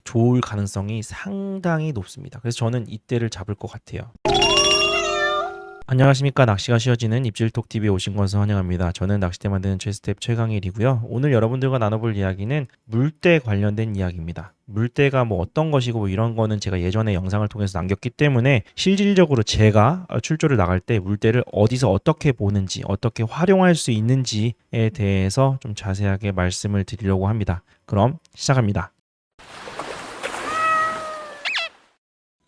좋을 가능성이 상당히 높습니다. 그래서 저는 이때를 잡을 것 같아요. 안녕하십니까. 낚시가 쉬워지는 입질톡TV에 오신 것을 환영합니다. 저는 낚싯대 만드는 최스텝 최강일이고요. 오늘 여러분들과 나눠볼 이야기는 물대 관련된 이야기입니다. 물대가 뭐 어떤 것이고 뭐 이런 거는 제가 예전에 영상을 통해서 남겼기 때문에 실질적으로 제가 출조를 나갈 때 물대를 어디서 어떻게 보는지 어떻게 활용할 수 있는지에 대해서 좀 자세하게 말씀을 드리려고 합니다. 그럼 시작합니다.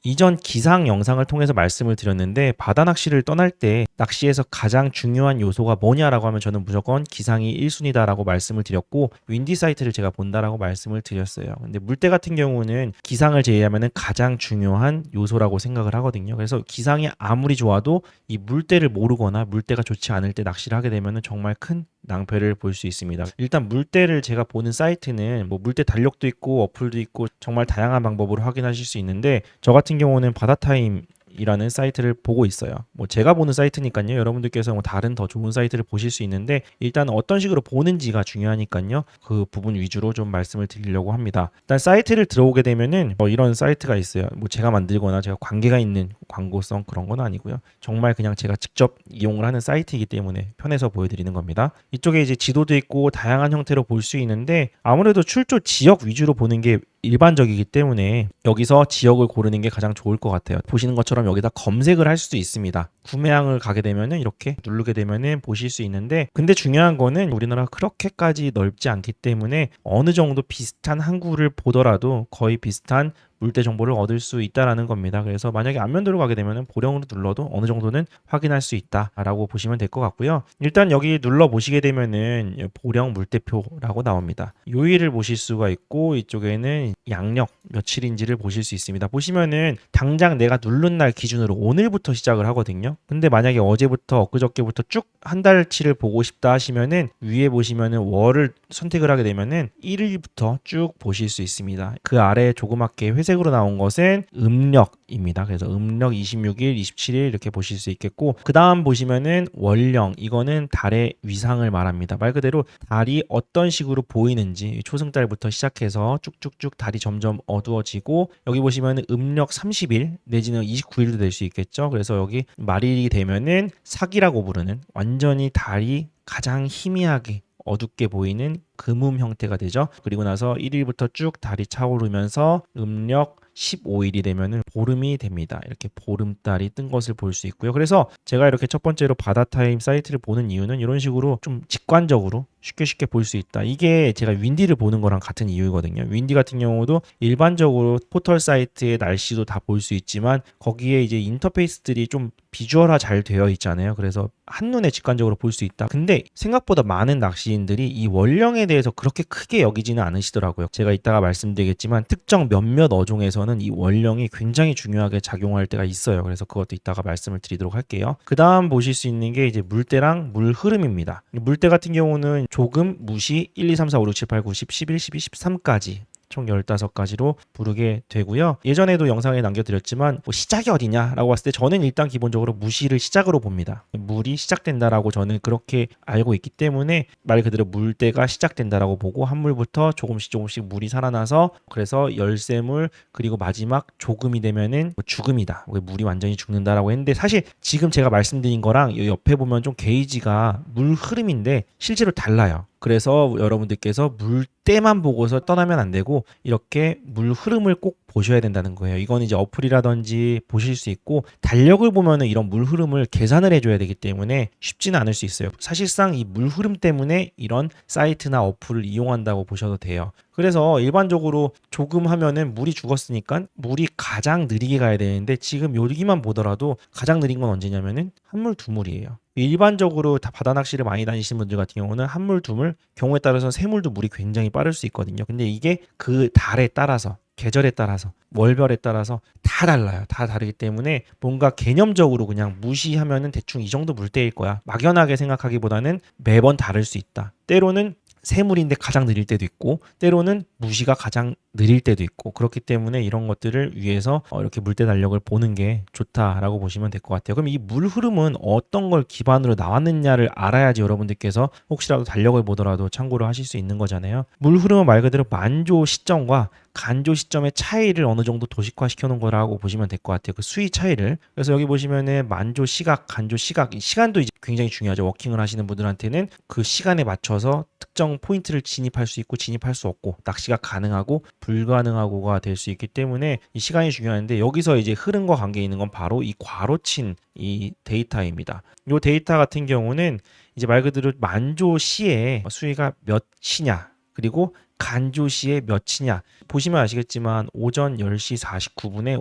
이전 기상 영상을 통해서 말씀을 드렸는데 바다 낚시를 떠날 때 낚시에서 가장 중요한 요소가 뭐냐라고 하면 저는 무조건 기상이 1순위다라고 말씀을 드렸고 윈디 사이트를 제가 본다라고 말씀을 드렸어요. 근데 물대 같은 경우는 기상을 제외하면 가장 중요한 요소라고 생각을 하거든요. 그래서 기상이 아무리 좋아도 이 물대를 모르거나 물대가 좋지 않을 때 낚시를 하게 되면 정말 큰 낭패를 볼 수 있습니다. 일단 물대를 제가 보는 사이트는 뭐 물대 달력도 있고 어플도 있고 정말 다양한 방법으로 확인하실 수 있는데 저 같은 경우는 바다타임 이라는 사이트를 보고 있어요. 뭐 제가 보는 사이트니까요. 여러분들께서 뭐 다른 더 좋은 사이트를 보실 수 있는데 일단 어떤 식으로 보는지가 중요하니까요. 그 부분 위주로 좀 말씀을 드리려고 합니다. 일단 사이트를 들어오게 되면은 이런 사이트가 있어요. 뭐 제가 만들거나 제가 관계가 있는 광고성 그런 건 아니고요. 정말 그냥 제가 직접 이용을 하는 사이트이기 때문에 편해서 보여드리는 겁니다. 이쪽에 이제 지도도 있고 다양한 형태로 볼 수 있는데 아무래도 출조 지역 위주로 보는 게 일반적이기 때문에 여기서 지역을 고르는 게 가장 좋을 것 같아요. 보시는 것처럼 여기다 검색을 할 수도 있습니다. 구매항을 가게 되면은 이렇게 누르게 되면은 보실 수 있는데 근데 중요한 거는 우리나라가 그렇게까지 넓지 않기 때문에 어느 정도 비슷한 항구를 보더라도 거의 비슷한 물대 정보를 얻을 수 있다라는 겁니다. 그래서 만약에 안면도로 가게 되면 보령으로 눌러도 어느 정도는 확인할 수 있다라고 보시면 될 것 같고요. 일단 여기 눌러 보시게 되면은 보령 물대표라고 나옵니다. 요일을 보실 수가 있고 이쪽에는 양력 며칠인지를 보실 수 있습니다. 보시면은 당장 내가 누른 날 기준으로 오늘부터 시작을 하거든요. 근데 만약에 어제부터 엊그저께부터 쭉 한 달치를 보고 싶다 하시면은 위에 보시면은 월을 선택을 하게 되면은 1일부터 쭉 보실 수 있습니다. 그 아래에 조그맣게 회색으로 나온 것은 음력입니다. 그래서 음력 26일, 27일 이렇게 보실 수 있겠고 그 다음 보시면은 월령 이거는 달의 위상을 말합니다. 말 그대로 달이 어떤 식으로 보이는지 초승달부터 시작해서 쭉쭉쭉 달이 점점 어두워지고 여기 보시면은 음력 30일 내지는 29일도 될 수 있겠죠. 그래서 여기 말일이 되면은 사기라고 부르는 완전히 달이 가장 희미하게 어둡게 보이는 금음 형태가 되죠. 그리고 나서 1일부터 쭉 달이 차오르면서 음력 15일이 되면은 보름이 됩니다. 이렇게 보름달이 뜬 것을 볼 수 있고요. 그래서 제가 이렇게 첫 번째로 바다타임 사이트를 보는 이유는 이런 식으로 좀 직관적으로 쉽게 볼 수 있다. 이게 제가 윈디를 보는 거랑 같은 이유거든요. 윈디 같은 경우도 일반적으로 포털 사이트의 날씨도 다 볼 수 있지만 거기에 이제 인터페이스들이 좀 비주얼화 잘 되어 있잖아요. 그래서 한눈에 직관적으로 볼 수 있다. 근데 생각보다 많은 낚시인들이 이 월령에 대해서 그렇게 크게 여기지는 않으시더라고요. 제가 이따가 말씀드리겠지만 특정 몇몇 어종에서는 이 월령이 굉장히 중요하게 작용할 때가 있어요. 그래서 그것도 이따가 말씀을 드리도록 할게요. 그 다음 보실 수 있는 게 이제 물대랑 물 흐름입니다. 물대 같은 경우는 조금, 무시, 1, 2, 3, 4, 5, 6, 7, 8, 9, 10, 11, 12, 13까지 총 15가지로 부르게 되고요. 예전에도 영상에 남겨드렸지만 뭐 시작이 어디냐라고 봤을 때 저는 일단 기본적으로 무시를 시작으로 봅니다. 물이 시작된다라고 저는 그렇게 알고 있기 때문에 말 그대로 물대가 시작된다라고 보고 한 물부터 조금씩 물이 살아나서 그래서 열새물 그리고 마지막 조금이 되면은 뭐 죽음이다. 물이 완전히 죽는다라고 했는데 사실 지금 제가 말씀드린 거랑 옆에 보면 좀 게이지가 물 흐름인데 실제로 달라요. 그래서 여러분들께서 물때만 보고서 떠나면 안 되고 이렇게 물 흐름을 꼭 보셔야 된다는 거예요. 이건 이제 어플이라든지 보실 수 있고 달력을 보면은 이런 물 흐름을 계산을 해줘야 되기 때문에 쉽지는 않을 수 있어요. 사실상 이 물 흐름 때문에 이런 사이트나 어플을 이용한다고 보셔도 돼요. 그래서 일반적으로 조금 하면은 물이 죽었으니까 물이 가장 느리게 가야 되는데 지금 여기만 보더라도 가장 느린 건 언제냐면은 한 물 두 물이에요. 일반적으로 다 바다 낚시를 많이 다니시는 분들 같은 경우는 한 물, 두 물, 경우에 따라서 세 물도 물이 굉장히 빠를 수 있거든요. 근데 이게 그 달에 따라서 계절에 따라서 월별에 따라서 다 달라요. 다 다르기 때문에 뭔가 개념적으로 그냥 무시하면은 대충 이 정도 물때일 거야. 막연하게 생각하기보다는 매번 다를 수 있다. 때로는 새물인데 가장 느릴 때도 있고 때로는 무시가 가장 느릴 때도 있고 그렇기 때문에 이런 것들을 위해서 이렇게 물때 달력을 보는 게 좋다라고 보시면 될 것 같아요. 그럼 이 물 흐름은 어떤 걸 기반으로 나왔느냐를 알아야지 여러분들께서 혹시라도 달력을 보더라도 참고를 하실 수 있는 거잖아요. 물 흐름은 말 그대로 만조 시점과 간조 시점의 차이를 어느 정도 도식화 시켜놓은 거라고 보시면 될 것 같아요. 그 수위 차이를. 그래서 여기 보시면은 만조 시각, 간조 시각, 이 시간도 이제 굉장히 중요하죠. 워킹을 하시는 분들한테는 그 시간에 맞춰서 특정 포인트를 진입할 수 있고 진입할 수 없고 낚시가 가능하고 불가능하고가 될 수 있기 때문에 이 시간이 중요한데, 여기서 이제 흐름과 관계 있는 건 바로 이 괄호친 이 데이터입니다. 이 데이터 같은 경우는 이제 말 그대로 만조 시에 수위가 몇 시냐, 그리고 간조 시에 몇이냐 보시면 아시겠지만 오전 10시 49분에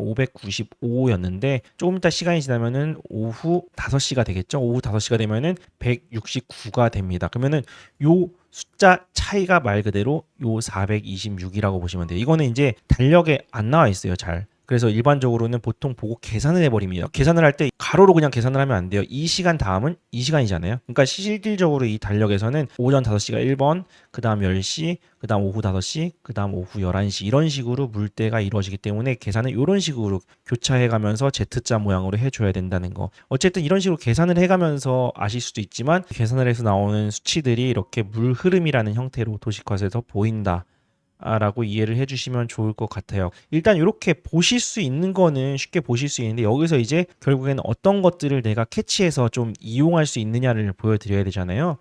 595였는데 조금 이따 시간이 지나면은 오후 5시가 되겠죠. 오후 5시가 되면은 169가 됩니다. 그러면은 요 숫자 차이가 말 그대로 요 426이라고 보시면 돼요. 이거는 이제 달력에 안 나와 있어요, 잘. 그래서 일반적으로는 보통 보고 계산을 해버립니다. 계산을 할 때 가로로 그냥 계산을 하면 안 돼요. 이 시간 다음은 이 시간이잖아요. 그러니까 실질적으로 이 달력에서는 오전 5시가 1번, 그 다음 10시, 그 다음 오후 5시, 그 다음 오후 11시 이런 식으로 물때가 이루어지기 때문에 계산을 이런 식으로 교차해가면서 Z자 모양으로 해줘야 된다는 거. 어쨌든 이런 식으로 계산을 해가면서 아실 수도 있지만 계산을 해서 나오는 수치들이 이렇게 물 흐름이라는 형태로 도식화돼서 보인다 라고 이해를 해주시면 좋을 것 같아요. 일단 이렇게 보실 수 있는 거는 쉽게 보실 수 있는데, 여기서 이제 결국에는 어떤 것들을 내가 캐치해서 좀 이용할 수 있느냐를 보여드려야 되잖아요.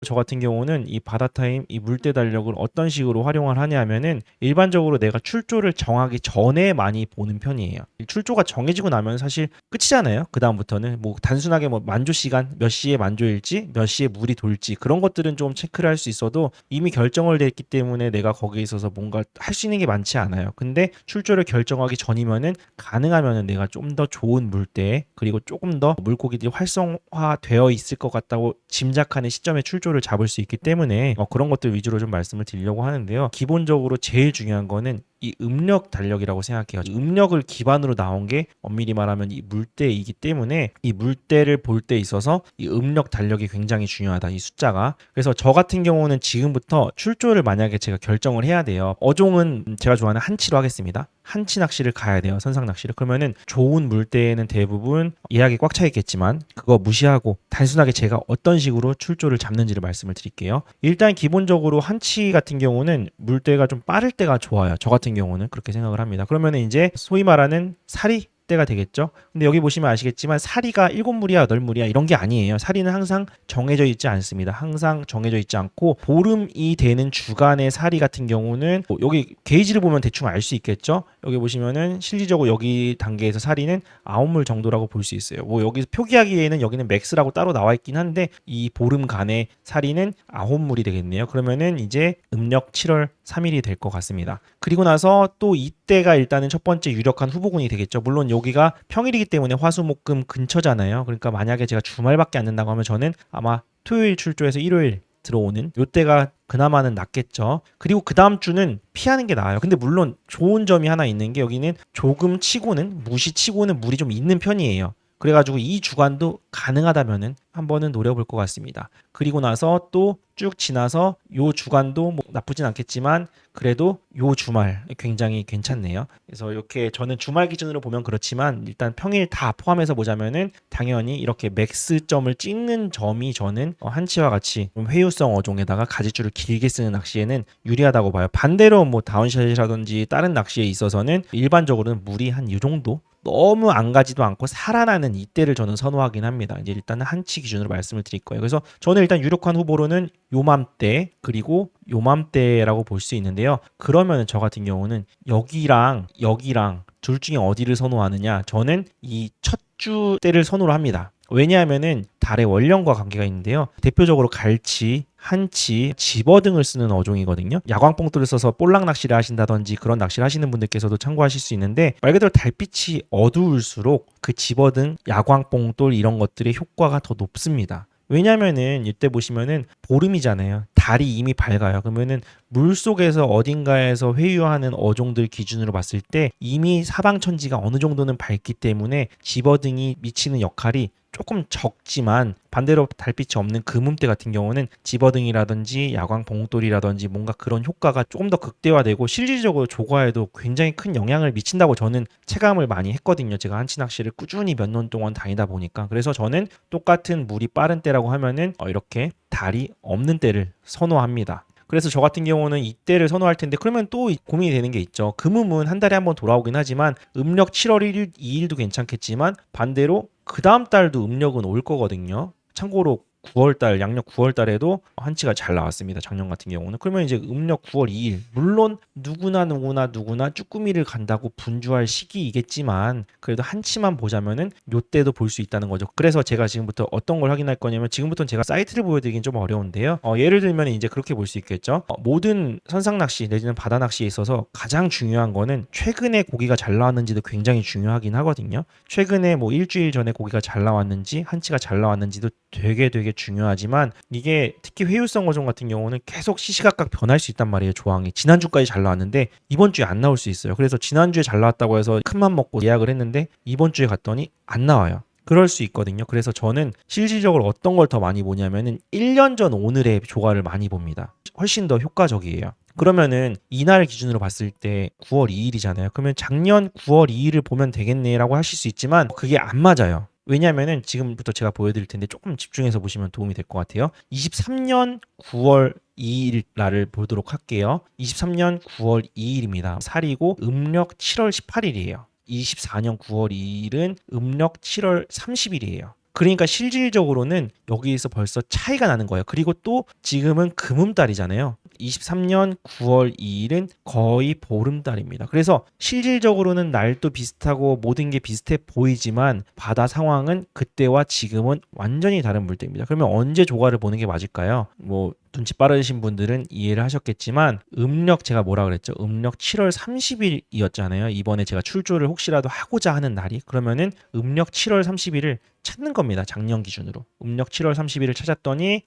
저 같은 경우는 이 바다타임, 이 물때 달력을 어떤 식으로 활용을 하냐면은, 일반적으로 내가 출조를 정하기 전에 많이 보는 편이에요. 출조가 정해지고 나면 사실 끝이잖아요. 그 다음부터는 뭐 단순하게 뭐 만조 시간, 몇 시에 만조일지, 몇 시에 물이 돌지 그런 것들은 좀 체크를 할 수 있어도 이미 결정을 됐기 때문에 내가 거기에 있어서 뭔가 할 수 있는 게 많지 않아요. 근데 출조를 결정하기 전이면은 가능하면은 내가 좀 더 좋은 물때, 그리고 조금 더 물고기들이 활성화되어 있을 것 같다고 짐작하는 시점에 출조를 잡을 수 있기 때문에 그런 것들 위주로 좀 말씀을 드리려고 하는데요. 기본적으로 제일 중요한 거는 이 음력 달력이라고 생각해요. 음력을 기반으로 나온 게 엄밀히 말하면 이 물때이기 때문에 이 물때를 볼 때 있어서 이 음력 달력이 굉장히 중요하다, 이 숫자가. 그래서 저 같은 경우는 지금부터 출조를 만약에 제가 결정을 해야 돼요. 어종은 제가 좋아하는 한치로 하겠습니다. 한치 낚시를 가야 돼요, 선상 낚시를. 그러면은 좋은 물때에는 대부분 예약이 꽉 차 있겠지만 그거 무시하고 단순하게 제가 어떤 식으로 출조를 잡는지를 말씀을 드릴게요. 일단 기본적으로 한치 같은 경우는 물때가 좀 빠를 때가 좋아요. 저 같은 경우는 그렇게 생각을 합니다. 그러면은 이제 소위 말하는 사리 때가 되겠죠. 근데 여기 보시면 아시겠지만 사리가 7물이야 8물이야 이런 게 아니에요. 사리는 항상 정해져 있지 않습니다. 항상 정해져 있지 않고 보름이 되는 주간의 사리 같은 경우는 여기 게이지를 보면 대충 알 수 있겠죠. 여기 보시면은 실질적으로 여기 단계에서 사리는 9물 정도라고 볼 수 있어요. 뭐 여기서 표기하기에는 여기는 맥스라고 따로 나와 있긴 한데 이 보름간의 사리는 9물이 되겠네요. 그러면은 이제 음력 7월 3일이 될 것 같습니다. 그리고 나서 또 이때가 일단은 첫 번째 유력한 후보군이 되겠죠. 물론 여기가 평일이기 때문에 화수목금 근처잖아요. 그러니까 만약에 제가 주말밖에 안 된다고 하면 저는 아마 토요일 출조해서 일요일 들어오는 요때가 그나마는 낫겠죠. 그리고 그 다음 주는 피하는 게 나아요. 근데 물론 좋은 점이 하나 있는 게, 여기는 조금 치고는 무시치고는 물이 좀 있는 편이에요. 그래가지고 이 주간도 가능하다면은 한번은 노려볼 것 같습니다. 그리고 나서 또 쭉 지나서 요 주간도 뭐 나쁘진 않겠지만 그래도 요 주말 굉장히 괜찮네요. 그래서 이렇게 저는 주말 기준으로 보면 그렇지만 일단 평일 다 포함해서 보자면은 당연히 이렇게 맥스점을 찍는 점이 저는 한치와 같이 좀 회유성 어종에다가 가지줄을 길게 쓰는 낚시에는 유리하다고 봐요. 반대로 뭐 다운샷이라든지 다른 낚시에 있어서는 일반적으로는 물이 한 이 정도, 너무 안 가지도 않고 살아나는 이때를 저는 선호하긴 합니다. 이제 일단은 한치 기준으로 말씀을 드릴 거예요. 그래서 저는 일단 유력한 후보로는 요맘때 그리고 요맘때라고 볼 수 있는데요. 그러면 저 같은 경우는 여기랑 여기랑 둘 중에 어디를 선호하느냐? 저는 이 첫 주 때를 선호를 합니다. 왜냐하면은 달의 원령과 관계가 있는데요. 대표적으로 갈치, 한치, 집어 등을 쓰는 어종이거든요. 야광뽕돌을 써서 볼락 낚시를 하신다든지 그런 낚시를 하시는 분들께서도 참고하실 수 있는데, 말 그대로 달빛이 어두울수록 그 집어 등 야광뽕돌 이런 것들의 효과가 더 높습니다. 왜냐면은 이때 보시면은 보름이잖아요. 달이 이미 밝아요. 그러면은 물 속에서 어딘가에서 회유하는 어종들 기준으로 봤을 때 이미 사방천지가 어느 정도는 밝기 때문에 집어등이 미치는 역할이 조금 적지만, 반대로 달빛이 없는 금음대 같은 경우는 집어등이라든지 야광 봉돌이라든지 뭔가 그런 효과가 조금 더 극대화되고 실질적으로 조과에도 굉장히 큰 영향을 미친다고 저는 체감을 많이 했거든요. 제가 한치 낚시를 꾸준히 몇 년 동안 다니다 보니까. 그래서 저는 똑같은 물이 빠른 때라고 하면은 이렇게 달이 없는 때를 선호합니다. 그래서 저 같은 경우는 이때를 선호할 텐데 그러면 또 고민이 되는 게 있죠. 금음은 한 달에 한 번 돌아오긴 하지만 음력 7월 1일, 2일도 괜찮겠지만 반대로 그 다음 달도 음력은 올 거거든요. 참고로 9월달 양력 9월달에도 한치가 잘 나왔습니다. 작년 같은 경우는. 그러면 이제 음력 9월 2일 물론 누구나 쭈꾸미를 간다고 분주할 시기이겠지만 그래도 한치만 보자면은 요때도 볼 수 있다는 거죠. 그래서 제가 지금부터 어떤 걸 확인할 거냐면 지금부터는 제가 사이트를 보여드리긴 좀 어려운데요. 예를 들면 이제 그렇게 볼 수 있겠죠. 모든 선상 낚시 내지는 바다 낚시에 있어서 가장 중요한 거는 최근에 고기가 잘 나왔는지도 굉장히 중요하긴 하거든요. 최근에 뭐 일주일 전에 고기가 잘 나왔는지 한치가 잘 나왔는지도 되게 중요하지만 이게 특히 회유성 어종 같은 경우는 계속 시시각각 변할 수 있단 말이에요. 조항이 지난주까지 잘 나왔는데 이번 주에 안 나올 수 있어요. 그래서 지난주에 잘 나왔다고 해서 큰맘 먹고 예약을 했는데 이번 주에 갔더니 안 나와요. 그럴 수 있거든요. 그래서 저는 실질적으로 어떤 걸 더 많이 보냐면은 1년 전 오늘의 조과를 많이 봅니다. 훨씬 더 효과적이에요. 그러면은 이날 기준으로 봤을 때 9월 2일이잖아요. 그러면 작년 9월 2일을 보면 되겠네라고 하실 수 있지만 그게 안 맞아요. 왜냐면은 지금부터 제가 보여드릴 텐데 조금 집중해서 보시면 도움이 될 것 같아요. 23년 9월 2일 날을 보도록 할게요. 23년 9월 2일입니다. 살이고 음력 7월 18일이에요. 24년 9월 2일은 음력 7월 30일이에요. 그러니까 실질적으로는 여기에서 벌써 차이가 나는 거예요. 그리고 또 지금은 금음달이잖아요. 23년 9월 2일은 거의 보름달입니다. 그래서 실질적으로는 날도 비슷하고 모든 게 비슷해 보이지만 바다 상황은 그때와 지금은 완전히 다른 물때입니다. 그러면 언제 조과를 보는 게 맞을까요? 뭐 눈치 빠르신 분들은 이해를 하셨겠지만 음력 제가 뭐라 그랬죠? 음력 7월 30일이었잖아요. 이번에 제가 출조를 혹시라도 하고자 하는 날이 그러면은 음력 7월 30일을 찾는 겁니다. 작년 기준으로. 음력 7월 30일을 찾았더니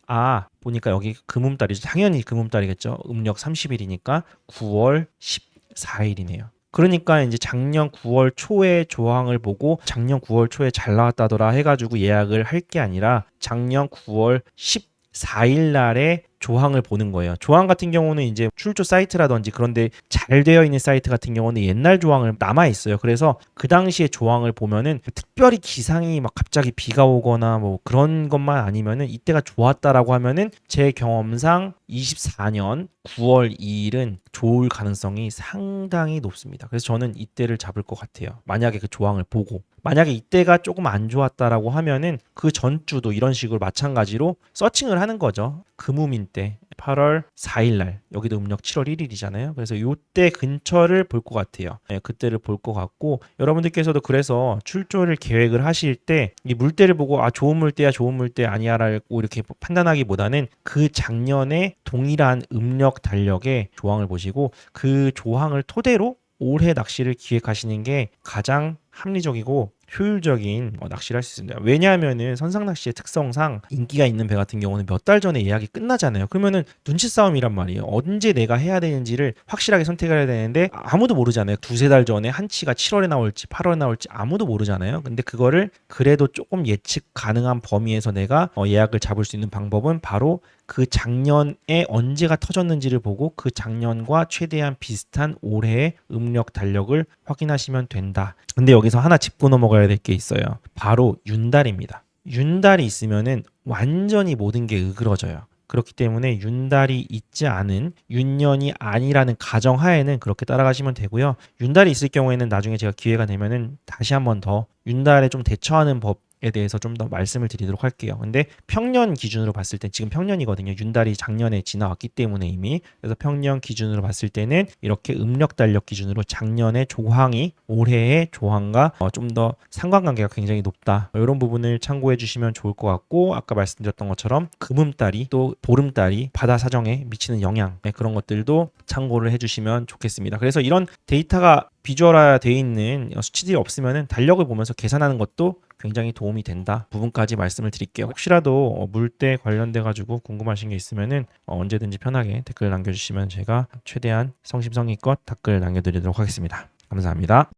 보니까 여기 금음달이죠. 당연히 금음달이겠죠. 음력 30일이니까 9월 14일이네요. 그러니까 이제 작년 9월 초에 조항을 보고 작년 9월 초에 잘 나왔다더라 해가지고 예약을 할 게 아니라 작년 9월 14일 날에 조항을 보는 거예요. 조항 같은 경우는 이제 출조 사이트라든지 그런데 잘 되어 있는 사이트 같은 경우는 옛날 조항을 남아 있어요. 그래서 그 당시에 조항을 보면은 특별히 기상이 막 갑자기 비가 오거나 뭐 그런 것만 아니면은 이때가 좋았다라고 하면은 제 경험상 24년 9월 2일은 좋을 가능성이 상당히 높습니다. 그래서 저는 이때를 잡을 것 같아요. 만약에 그 조항을 보고 만약에 이때가 조금 안 좋았다라고 하면은 그 전주도 이런 식으로 마찬가지로 서칭을 하는 거죠. 금음인 때 8월 4일 날 여기도 음력 7월 1일이잖아요. 그래서 요때 근처를 볼 것 같아요. 그때를 볼 것 같고 여러분들께서도 그래서 출조를 계획을 하실 때 이 물때를 보고 좋은 물때야 좋은 물때 아니야라고 이렇게 판단하기보다는 그 작년에 동일한 음력 달력의 조항을 보시고 그 조항을 토대로 올해 낚시를 기획하시는 게 가장 합리적이고 효율적인 낚시를 할 수 있습니다. 왜냐하면은 선상 낚시의 특성상 인기가 있는 배 같은 경우는 몇 달 전에 예약이 끝나잖아요. 그러면은 눈치 싸움이란 말이에요. 언제 내가 해야 되는지를 확실하게 선택을 해야 되는데 아무도 모르잖아요. 두세 달 전에 한치가 7월에 나올지 8월에 나올지 아무도 모르잖아요. 근데 그거를 그래도 조금 예측 가능한 범위에서 내가 예약을 잡을 수 있는 방법은 바로 그 작년에 언제가 터졌는지를 보고 그 작년과 최대한 비슷한 올해의 음력 달력을 확인하시면 된다. 근데 여기서 하나 짚고 넘어가야 될 게 있어요. 바로 윤달입니다. 윤달이 있으면은 완전히 모든 게 으그러져요. 그렇기 때문에 윤달이 있지 않은 윤년이 아니라는 가정하에는 그렇게 따라가시면 되고요. 윤달이 있을 경우에는 나중에 제가 기회가 되면은 다시 한번 더 윤달에 좀 대처하는 법에 대해서 좀 더 말씀을 드리도록 할게요. 근데 평년 기준으로 봤을 때 지금 평년이거든요. 윤달이 작년에 지나왔기 때문에 이미 그래서 평년 기준으로 봤을 때는 이렇게 음력 달력 기준으로 작년의 조항이 올해의 조항과 좀 더 상관관계가 굉장히 높다. 이런 부분을 참고해 주시면 좋을 것 같고 아까 말씀드렸던 것처럼 금음달이 또 보름달이 바다 사정에 미치는 영향 그런 것들도 참고를 해주시면 좋겠습니다. 그래서 이런 데이터가 비주얼화 되어 있는 수치들이 없으면 달력을 보면서 계산하는 것도 굉장히 도움이 된다 부분까지 말씀을 드릴게요. 혹시라도 물때 관련돼 가지고 궁금하신 게 있으면은 언제든지 편하게 댓글 남겨주시면 제가 최대한 성심성의껏 댓글 남겨드리도록 하겠습니다. 감사합니다.